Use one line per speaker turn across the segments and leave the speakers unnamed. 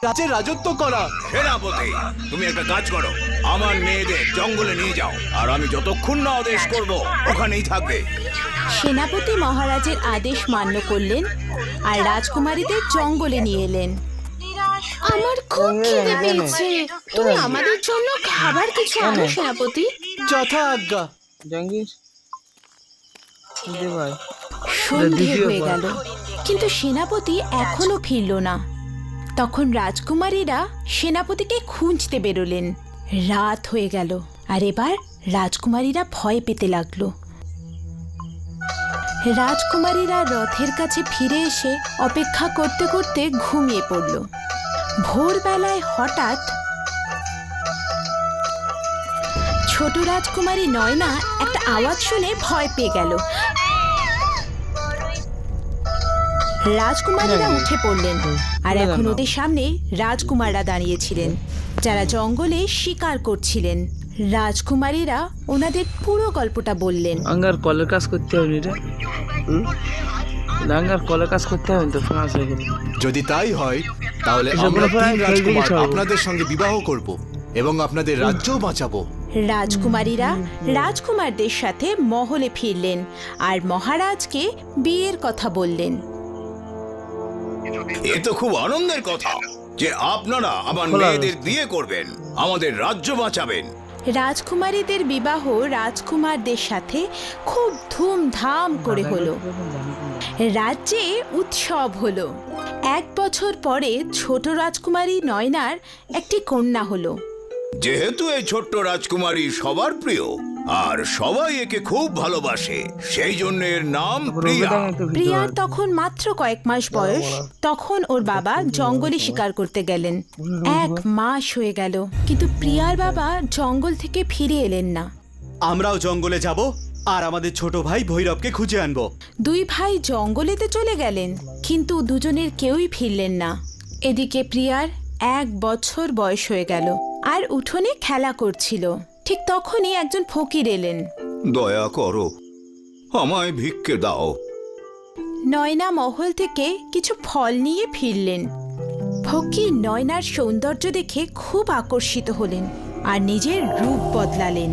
রাজ্যে রাজত্ব করা।
সেনাপতি, তুমি একটা কাজ করো, আমার মেয়েদের জঙ্গলে নিয়ে যাও, আর আমি যতক্ষণ না আদেশ করব ওখানেই থাকবে।
সেনাপতি মহারাজের আদেশ মান্য করলেন আর রাজকুমারীদের জঙ্গলে নিয়ে এলেন। আমার খুব খিদে পেয়েছে, তুমি আমাদের জন্য খাবার কিছু আনো সেনাপতি।
যথা আজ্ঞা।
সন্ধে হয়ে গেল, কিন্তু সেনাপতি এখনো ফিরল না। তখন রাজকুমারীরা সেনাপতিকে খুঁজতে বেরোলেন। রাত হয়ে গেল, আর এবার রাজকুমারীরা ভয় পেতে লাগলো। রাজকুমারীরা রথের কাছে ফিরে এসে অপেক্ষা করতে করতে ঘুমিয়ে পড়ল। ভোরবেলায় হঠাৎ ছোট রাজকুমারী নয়না একটা আওয়াজ শুনে ভয় পেয়ে গেল। রাজকুমারীরা উঠে পড়লেন, আর এখন ওদের সামনে রাজকুমাররা দাঁড়িয়েছিলেন, যারা জঙ্গলে শিকার করছিলেন। রাজকুমারীরা ওনাদের পুরো গল্পটা বললেন।
আঙ্গার কলের কাজ করতে হবে রে, আঙ্গার কলের কাজ করতে হবে তো ফেমাস হয়ে গেল।
যদি তাই হয় তাহলে আমরা তিন রাজকুমার আপনাদের সঙ্গে বিবাহ করব এবং আপনাদের রাজ্যও বাঁচাবো।
রাজকুমারীরা রাজকুমারদের সাথে মহলে ফিরলেন আর মহারাজকে বিয়ের কথা বললেন।
এ তো খুব আনন্দের কথা যে আপনারা আমার মেয়েদের বিয়ে করবেন, আমাদের রাজ্য বাঁচাবেন।
রাজকুমারীদের বিবাহ রাজকুমারদের সাথে খুব ধুমধাম করে হলো। রাজ্যে উৎসব হলো। 1 বছর পরে ছোট রাজকুমারী নয়নার একটি কন্যা হলো।
যেহেতু এই ছোট্ট রাজকুমারী সবার প্রিয় আর সবাই একে খুব ভালোবাসে, সেই জন্য এর নাম প্রিয়া।
প্রিয়ার তখন মাত্র কয়েক মাস বয়স। তখন ওর বাবা জঙ্গলে শিকার করতে গেলেন। 1 মাস হয়ে গেল, কিন্তু প্রিয়ার বাবা জঙ্গল থেকে ফিরে এলেন না।
আমরাও জঙ্গলে যাব আর আমাদের ছোট ভাই ভৈরবকে খুঁজে আনবো।
2 ভাই জঙ্গলেতে চলে গেলেন, কিন্তু দুজনের কেউই ফিরলেন না। এদিকে প্রিয়ার 1 বছর বয়স হয়ে গেল আর উঠোনে খেলা করছিল। ঠিক তখনই একজন ফকির এলেন।
দয়া করো, আমায় ভিক্ষে দাও।
নয়না মহল থেকে কিছু ফল নিয়ে ফিরলেন। ফকির নয়নার সৌন্দর্য দেখে খুব আকর্ষিত হলেন আর নিজের রূপ বদলালেন।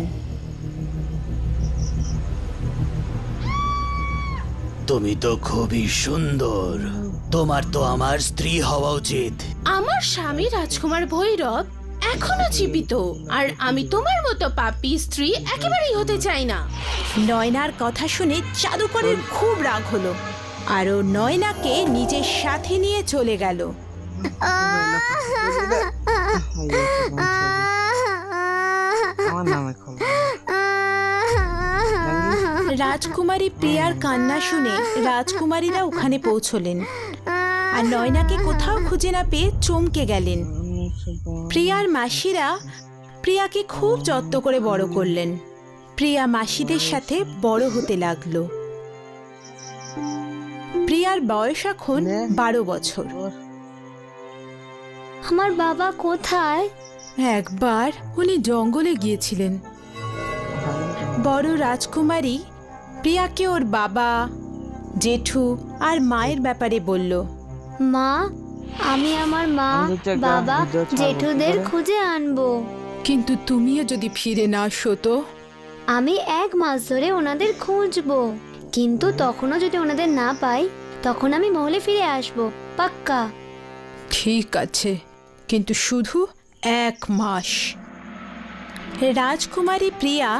তুমি তো খুবই সুন্দর, তোমার তো আমার স্ত্রী হওয়া উচিত।
আমার স্বামী রাজকুমার ভৈরব এখনো জীবিত, আর আমি তোমার মতো পাপী স্ত্রী একেবারেই হতে চাই না। নয়নার কথা শুনে জাদুকরের খুব রাগ হলো, আর ও নয়নাকে নিজের সাথে নিয়ে চলে গেল। রাজকুমারী প্রিয়ার কান্না শুনে রাজকুমারীরা ওখানে পৌঁছলেন, আর নয়নাকে কোথাও খুঁজে না পেয়ে চমকে গেলেন। প্রিয়ার মাসিরা প্রিয়াকে খুব যত্ন করে বড় করলেন। প্রিয়া মাসিদের সাথে বড় হতে লাগলো। প্রিয়ার বয়স এখন 12 বছর।
আমার বাবা কোথায়?
একবার উনি জঙ্গলে গিয়েছিলেন। বড় রাজকুমারী প্রিয়াকে ওর বাবা, জেঠু আর মায়ের ব্যাপারে বলল।
মা, আমি আমার মা, বাবা, জেঠুদের খুঁজে আনবো।
কিন্তু তুমিও যদি ফিরে না আসো তো?
আমি 1 মাস ধরে ওনাদের খুঁজবো, কিন্তু তখনও যদি ওনাদের না পাই তখন আমি মহলে ফিরে আসবো, পাক্কা।
ঠিক আছে, কিন্তু শুধু 1 মাস। রাজকুমারী প্রিয়া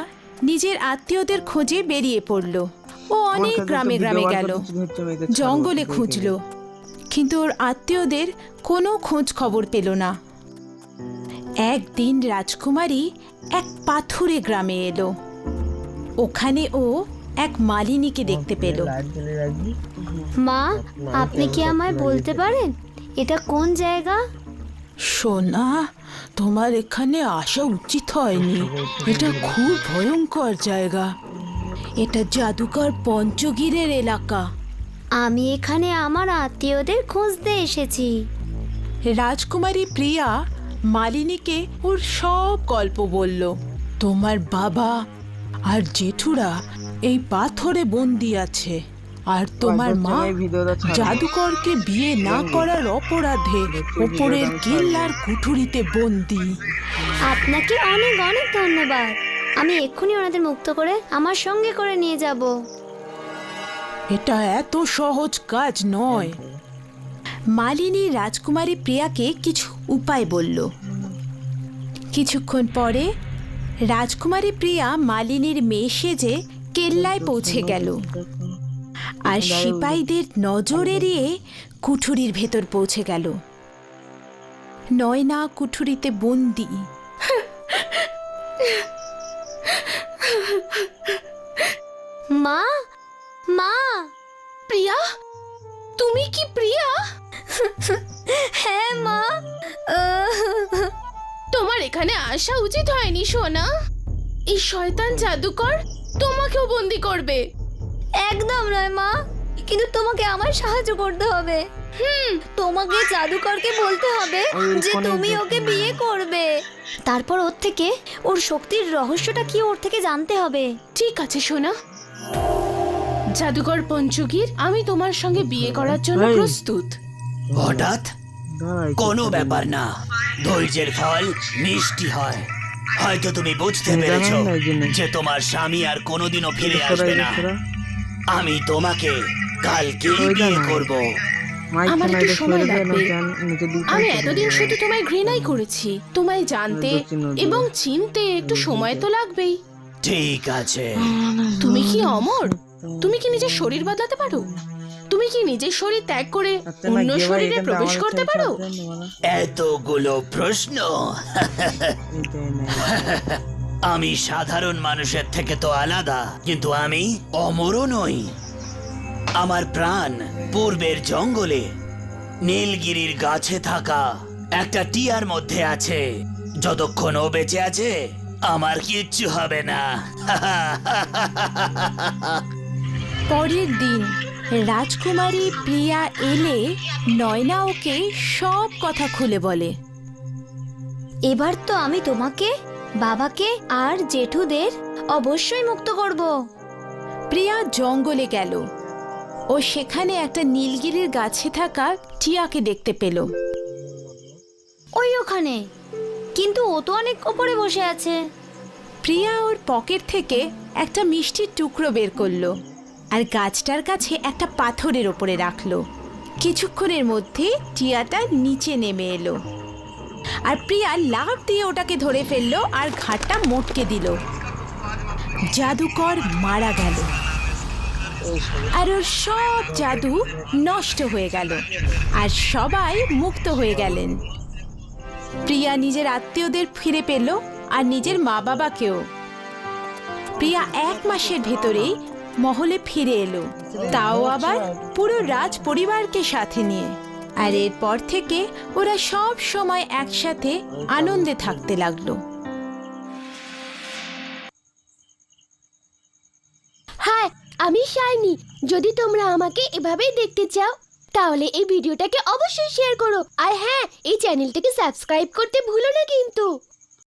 নিজের আত্মীয়দের খোঁজে বেরিয়ে পড়ল। ও অনেক গ্রামে গ্রামে গেল, জঙ্গলে খুঁজল, কিন্তু ওর আত্মীয়দের কোনো খোঁজ খবর পেল না। একদিন রাজকুমারী এক পাথুরে গ্রামে এলো। ওখানে ও এক মালিনীকে দেখতে পেল।
মা, আপনি কি আমায় বলতে পারেন এটা কোন জায়গা?
সোনা, তোমার এখানে আসা উচিত হয়নি। এটা খুব ভয়ঙ্কর জায়গা। এটা জাদুকর পঞ্চগীরের এলাকা।
আমি এখানে আমার আত্মীয়দের খুঁজতে এসেছি।
রাজকুমারী প্রিয়া মালিনীকে ওর সব গল্প বলল। তোমার বাবা আর জেঠুরা এই পাথরে বন্দি আছে। আর তোমার মা
এই ভিডিওটা ছাড়ো।
জাদুকরকে বিয়ে না করার অপরাধে ওপরের কেল্লার কুঠুরিতে বন্দী।
আপনাকে অনেক অনেক ধন্যবাদ। আমি এক্ষুনি ওনাদের মুক্ত করে আমার সঙ্গে করে নিয়ে যাব।
এটা এত সহজ কাজ নয়। মালিনী রাজকুমারী প্রিয়াকে কিছু উপায় বলল। কিছুক্ষণ পরে রাজকুমারী প্রিয়া মালিনীর মেয়ে সেজে কেল্লায় পৌঁছে গেল আর সিপাহীদের নজর এড়িয়ে কুঠুরির ভেতর পৌঁছে গেল। নয়না কুঠুরিতে বন্দী।
মা, মা,
প্রিয়া, তুমি কি প্রিয়া?
হ্যাঁ মা।
তোমার এখানে আসা উচিত হয়নি সোনা। এই শয়তান জাদুকর তোমাকেও বন্দি করবে।
একদম নয় মা, কিন্তু তোমাকে আমার সাহায্য করতে হবে। তোমাকে জাদুকরকে বলতে হবে যে তুমি ওকে বিয়ে করবে। তারপর ওর থেকে ওর শক্তির রহস্যটা কি ওর থেকে জানতে হবে।
ঠিক আছে সোনা। জাদুকর পঞ্চগীর, আমি তোমার সঙ্গে বিয়ে করার জন্য
এই।
প্রস্তুত।
হঠাৎ
দাঁড়াই,
কোনো ব্যাপার না, ধৈর্যের ফল মিষ্টি হয়। হয়তো তুমি বুঝতে
এই
পেরেছো
জানেন না এই জন্য।
যে তোমার স্বামী আর কোনোদিনও ফিরে
সরাই
আসবে না।
সরা।
আমি তোমাকে কালকেই
ওই
বিয়ে
জানো।
করব।
মাইক
আমার
না
একটু
এটা
সময়
সরে দেয় না,
লাগবে।
জান নিচে দিকে
আমি
সরে
এতদিন
দেয়।
শুধু তোমায় ঘৃণাই করেছি। তোমায় জানতে এবং চিনতে একটু সময় তো লাগবেই।
ঠিক আছে,
তুমি কি অমর? তুমি কি নিজের শরীর বদলাতে পারো? তুমি কি নিজের শরীর ত্যাগ করে
আচ্ছা, না,
অন্য
গিয়ে ভাই
শরীরে
এখানটা
প্রবেশ
আমাদের
করতে
সাথে
পারো?
সাথে নেওয়া।
এতগুলো প্রশ্ন।
এইটাই না।
আমি সাধারণ মানুষের থেকে তো আলাদা, কিন্তু আমি অমরও নই। আমার প্রাণ পূর্বের জঙ্গলে নীলগিরির গাছে থাকা একটা টিয়ার মধ্যে আছে। যতক্ষণ ও বেঁচে আছে আমার কিচ্ছু হবে না।
পরের দিন রাজকুমারী প্রিয়া এলে নয়না ওকে সব কথা খুলে বলে।
এবার তো আমি তোমাকে, বাবাকে আর জেঠুদের অবশ্যই মুক্ত করব।
প্রিয়া জঙ্গলে গেল ও সেখানে একটা নীলগিরির গাছে থাকা টিয়াকে দেখতে পেল।
ওই ওখানে, কিন্তু ও তো অনেক ওপরে বসে আছে।
প্রিয়া ওর পকেট থেকে একটা মিষ্টির টুকরো বের করলো আর গাছটার কাছে একটা পাথরের ওপরে রাখলো। কিছুক্ষণের মধ্যে টিয়াটা নিচে নেমে এলো আর প্রিয়া লাফ দিয়ে ওটাকে ধরে ফেললো আর ঘাটটা মোটকে দিল। জাদুকর মারা গেল আর ওর সব জাদু নষ্ট হয়ে গেল আর সবাই মুক্ত হয়ে গেলেন। প্রিয়া নিজের আত্মীয়দের ফিরে পেল আর নিজের মা বাবাকেও। প্রিয়া 1 মাসের ভেতরেই মহলে ফিরে এলো, তাও আবার পুরো রাজ পরিবারকে সাথে নিয়ে। আর এরপর থেকে ওরা সব সময় একসাথে আনন্দে থাকতে লাগলো।
হাই, আমি শাইনি। যদি তোমরা আমাকে এভাবেই দেখতে চাও তাহলে এই ভিডিওটাকে অবশ্যই শেয়ার করো। আর হ্যাঁ, এই চ্যানেলটাকে সাবস্ক্রাইব করতে ভুলো না কিন্তু।